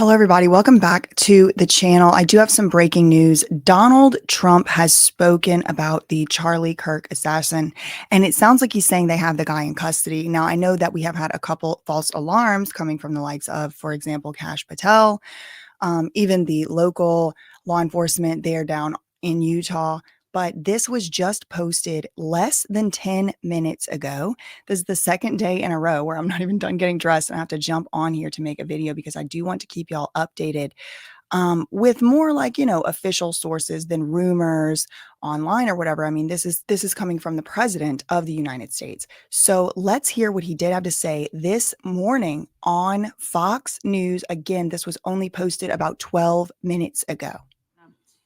Hello, everybody. Welcome back to the channel. I do have some breaking news. Donald Trump has spoken about the Charlie Kirk assassin, and it sounds like he's saying they have the guy in custody. Now, I know that we have had a couple false alarms coming from the likes of, for example, Kash Patel, even the local law enforcement there down in Utah. But this was just posted less than 10 minutes ago. This is the second day in a row where I'm not even done getting dressed and I have to jump on here to make a video because I do want to keep y'all updated with more like, official sources than rumors online or whatever. I mean, this is coming from the president of the United States. So let's hear what he did have to say this morning on Fox News. Again, this was only posted about 12 minutes ago.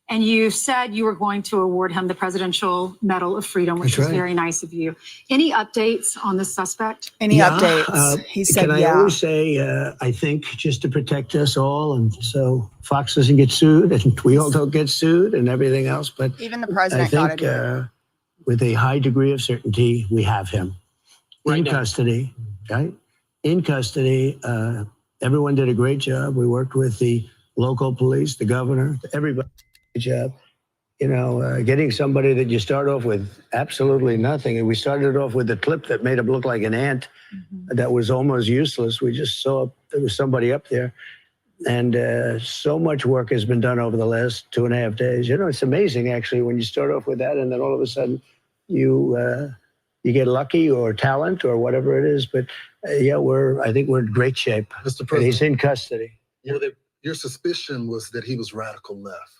And you said you were going to award him the Presidential Medal of Freedom, which was very nice of you. Any updates on this suspect? Any updates? He said, I always say, I think just to protect us all, and so Fox doesn't get sued, and we all don't get sued, and everything else. But even the president I think with a high degree of certainty, we have him in custody. Right? In custody. Everyone did a great job. We worked with the local police, the governor, everybody. Job, getting somebody that you start off with absolutely nothing. And we started off with a clip that made him look like an ant that was almost useless. We just saw there was somebody up there. And so much work has been done over the last 2.5 days. It's amazing, actually, when you start off with that and then all of a sudden you get lucky or talent or whatever it is. But I think we're in great shape. Mr. President, he's in custody. Your suspicion was that he was radical left.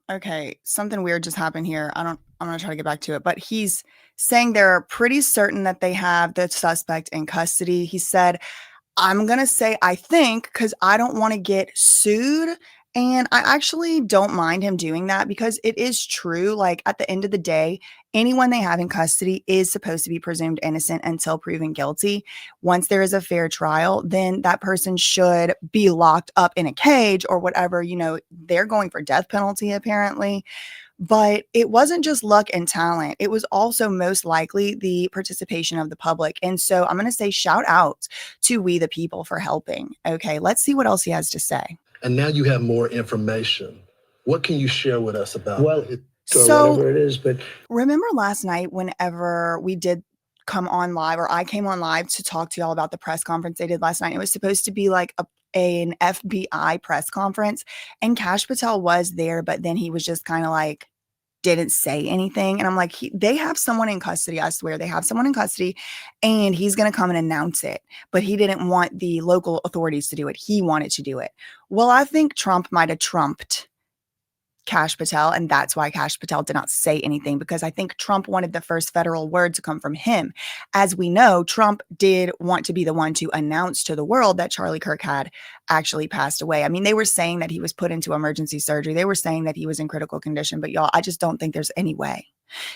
Okay, something weird just happened here. I'm gonna try to get back to it, but he's saying they're pretty certain that they have the suspect in custody. He said, I'm gonna say I think because I don't want to get sued. And I actually don't mind him doing that because it is true. Like at the end of the day, anyone they have in custody is supposed to be presumed innocent until proven guilty. Once there is a fair trial, then that person should be locked up in a cage or whatever. They're going for death penalty apparently. But it wasn't just luck and talent. It was also most likely the participation of the public. And so I'm going to say shout out to We the People for helping. Okay, let's see what else he has to say. And now you have more information. What can you share with us about it? So whatever it is, but remember last night whenever we did come on live, or I came on live to talk to y'all about the press conference they did last night. It was supposed to be like an FBI press conference, and Kash Patel was there, but then he was just kind of like, didn't say anything. And I'm like, they have someone in custody. I swear they have someone in custody and he's going to come and announce it. But he didn't want the local authorities to do it. He wanted to do it. Well, I think Trump might have trumped Kash Patel. And that's why Kash Patel did not say anything, because I think Trump wanted the first federal word to come from him. As we know, Trump did want to be the one to announce to the world that Charlie Kirk had actually passed away. I mean, they were saying that he was put into emergency surgery. They were saying that he was in critical condition, but y'all, I just don't think there's any way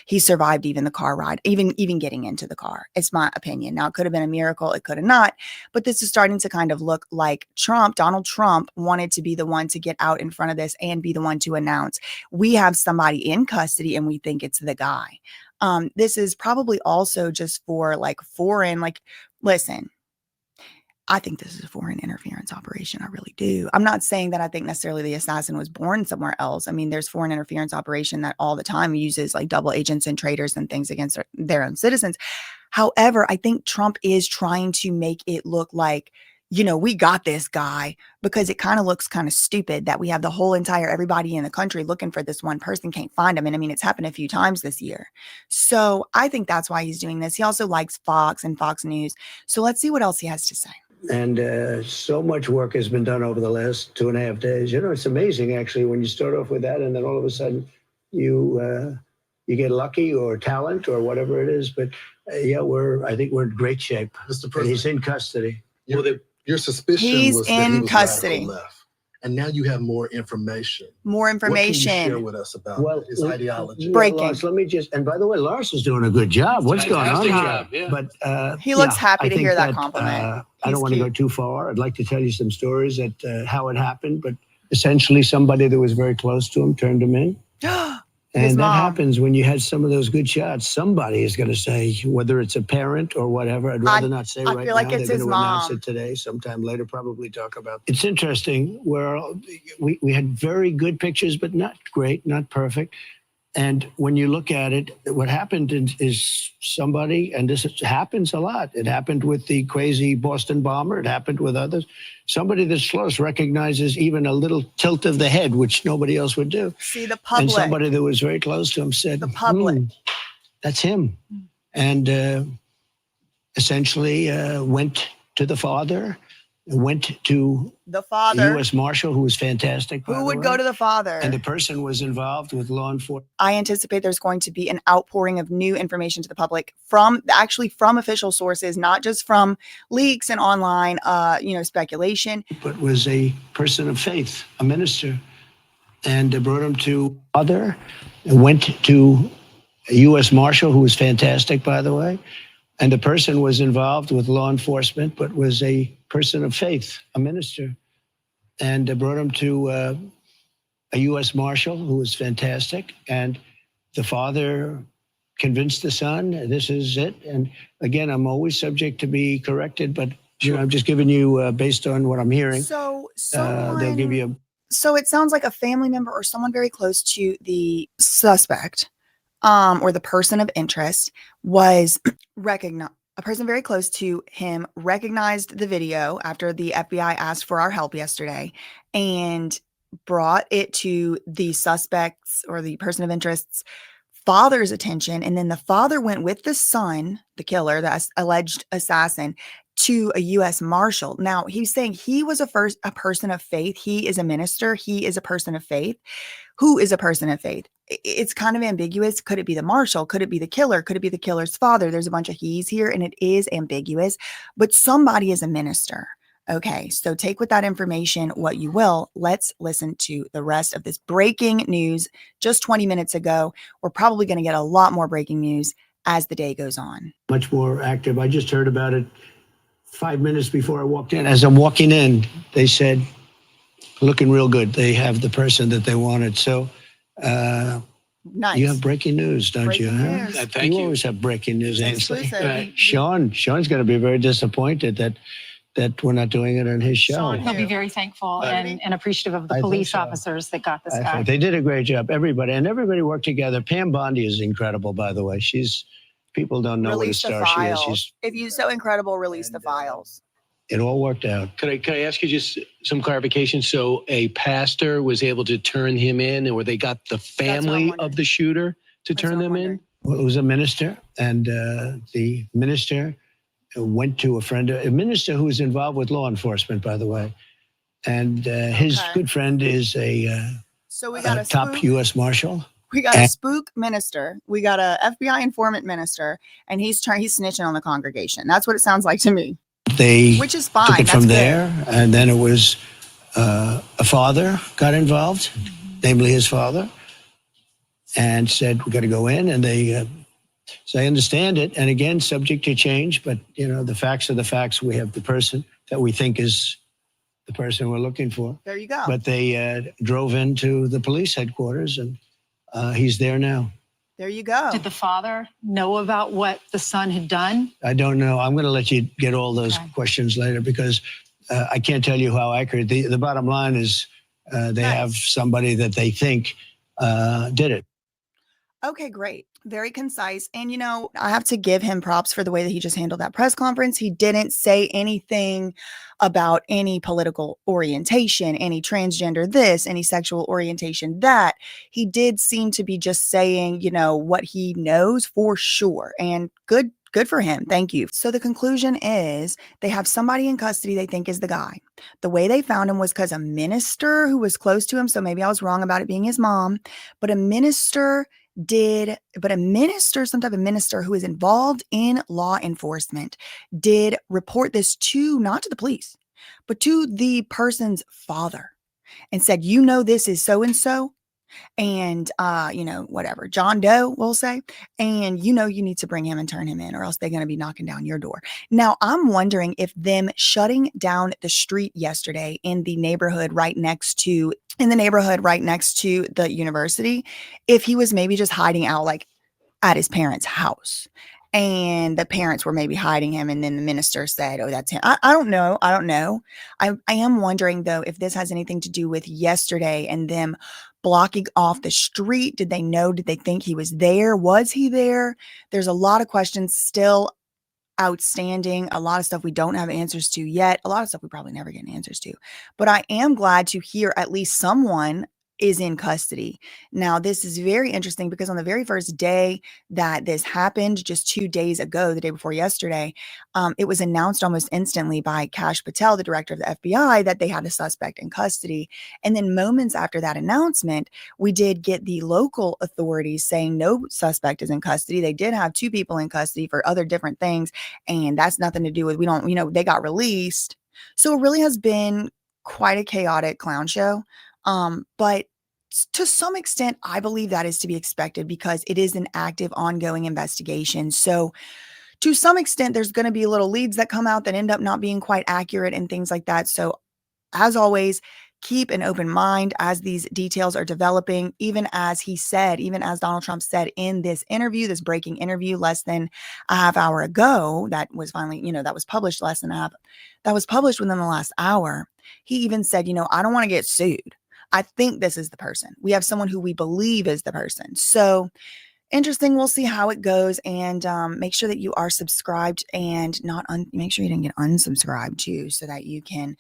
he survived even the car ride, even getting into the car. It's my opinion. Now, it could have been a miracle. It could have not. But this is starting to kind of look like Donald Trump wanted to be the one to get out in front of this and be the one to announce we have somebody in custody and we think it's the guy. This is probably also just for foreign, listen, I think this is a foreign interference operation. I really do. I'm not saying that I think necessarily the assassin was born somewhere else. I mean, there's foreign interference operation that all the time uses double agents and traitors and things against their own citizens. However, I think Trump is trying to make it look like, we got this guy, because it kind of looks kind of stupid that we have the whole everybody in the country looking for this one person, can't find him. And I mean, it's happened a few times this year. So I think that's why he's doing this. He also likes Fox and Fox News. So let's see what else he has to say. And so much work has been done over the last 2.5 days. It's amazing, actually, when you start off with that and then all of a sudden you get lucky or talent or whatever it is. But I think we're in great shape. Mr. President, he's in custody. Your suspicion was that he was custody. radical left. And now you have more information. More information. What can you share with us about his ideology? Breaking. Lars, let me and by the way, Lars is doing a good job. What's going on here? Yeah. But he looks happy to hear that compliment. I don't want to go too far. I'd like to tell you some stories that how it happened, but essentially somebody that was very close to him turned him in. And that happens when you had some of those good shots. Somebody is going to say, whether it's a parent or whatever. I'd rather not say right now. I feel like it's They're his going to announce mom. it today, sometime later, probably talk about. It's interesting where we had very good pictures, but not great, not perfect. And when you look at it, what happened is somebody, and this happens a lot. It happened with the crazy Boston bomber. It happened with others. Somebody that's close recognizes even a little tilt of the head, which nobody else would do. See, the public. And somebody that was very close to him said, the public. That's him. And essentially went to the father, went to the father, U.S. Marshal, who was fantastic. Who would go to the father? And the person was involved with law enforcement. I anticipate there's going to be an outpouring of new information to the public from official sources, not just from leaks and online, speculation. But was a person of faith, a minister, and brought him to father, went to a U.S. Marshal, who was fantastic, by the way. And the person was involved with law enforcement, but was a person of faith, a minister, and brought him to a U.S. Marshal who was fantastic. And the father convinced the son, this is it. And again, I'm always subject to be corrected, but I'm just giving you based on what I'm hearing. So they'll give you So it sounds like a family member or someone very close to the suspect, or the person of interest, was recognized. A person very close to him recognized the video after the FBI asked for our help yesterday and brought it to the suspect's or the person of interest's father's attention. And then the father went with the son, the killer, the alleged assassin, to a U.S. Marshal. Now, he's saying he was a person of faith. He is a minister. He is a person of faith. Who is a person of faith? It's kind of ambiguous. Could it be the marshal? Could it be the killer? Could it be the killer's father? There's a bunch of he's here, and it is ambiguous, but somebody is a minister. Okay, so take with that information what you will. Let's listen to the rest of this breaking news just 20 minutes ago. We're probably going to get a lot more breaking news as the day goes on. Much more active. I just heard about it 5 minutes before I walked in. As I'm walking in, they said, looking real good. They have the person that they wanted. So nice. You have breaking news, don't breaking you? News. Huh? Thank you. You always have breaking news, Ainsley. Sean's going to be very disappointed that we're not doing it on his show. Sean, he'll be very thankful and appreciative of the police officers that got this guy. They did a great job. Everybody worked together. Pam Bondi is incredible, by the way. People don't know what a star she is. If you're so incredible, release the files. It all worked out. Can I ask you just some clarification? So a pastor was able to turn him in, or they got the family of the shooter to turn them in? Well, it was a minister, and the minister went to a minister who was involved with law enforcement, by the way. And his good friend is a top U.S. Marshal. We got a spook minister. We got a FBI informant minister, and he's snitching on the congregation. That's what it sounds like to me. Which is fine. Took it from there, and then it was a father got involved, namely his father, and said, "We got to go in." And they, so I understand it, and again, subject to change. But the facts are the facts. We have the person that we think is the person we're looking for. There you go. But they drove into the police headquarters, and he's there now. There you go. Did the father know about what the son had done? I don't know. I'm going to let you get all those questions later because I can't tell you how accurate. The bottom line is they have somebody that they think did it. Okay, great. Very concise. And, I have to give him props for the way that he just handled that press conference. He didn't say anything about any political orientation, any transgender this, any sexual orientation that. He did seem to be just saying, what he knows for sure. And good for him. Thank you. So the conclusion is they have somebody in custody they think is the guy. The way they found him was because a minister who was close to him, so maybe I was wrong about it being his mom, but some type of minister who is involved in law enforcement did report this not to the police, but to the person's father and said, this is so-and-so. And, whatever, John Doe, we'll say, and you need to bring him and turn him in or else they're going to be knocking down your door. Now, I'm wondering if them shutting down the street yesterday in the neighborhood right next to in the neighborhood right next to the university, if he was maybe just hiding out like at his parents' house. And the parents were maybe hiding him. And then the minister said, oh, that's him. I don't know. I don't know. I am wondering, though, if this has anything to do with yesterday and them blocking off the street. Did they know? Did they think he was there? Was he there? There's a lot of questions still outstanding, a lot of stuff we don't have answers to yet, a lot of stuff we probably never get answers to. But I am glad to hear at least someone is in custody. Now, this is very interesting because on the very first day that this happened, just 2 days ago, the day before yesterday, it was announced almost instantly by Kash Patel, the director of the FBI, that they had a suspect in custody. And then moments after that announcement, we did get the local authorities saying no suspect is in custody. They did have 2 people in custody for other different things, and that's nothing to do with, we don't, they got released. So it really has been quite a chaotic clown show. But to some extent, I believe that is to be expected because it is an active, ongoing investigation. So to some extent, there's going to be little leads that come out that end up not being quite accurate and things like that. So as always, keep an open mind as these details are developing, even as he said, even as Donald Trump said in this interview, this breaking interview less than a half hour ago, that was finally, that was published that was published within the last hour. He even said, I don't want to get sued. I think this is the person. We have someone who we believe is the person. So interesting. We'll see how it goes, and make sure that you are subscribed and make sure you didn't get unsubscribed too, so that you can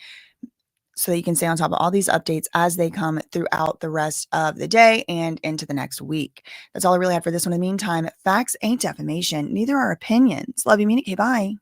stay on top of all these updates as they come throughout the rest of the day and into the next week. That's all I really had for this one. In the meantime, facts ain't defamation. Neither are opinions. Love you, mean it. Okay, bye.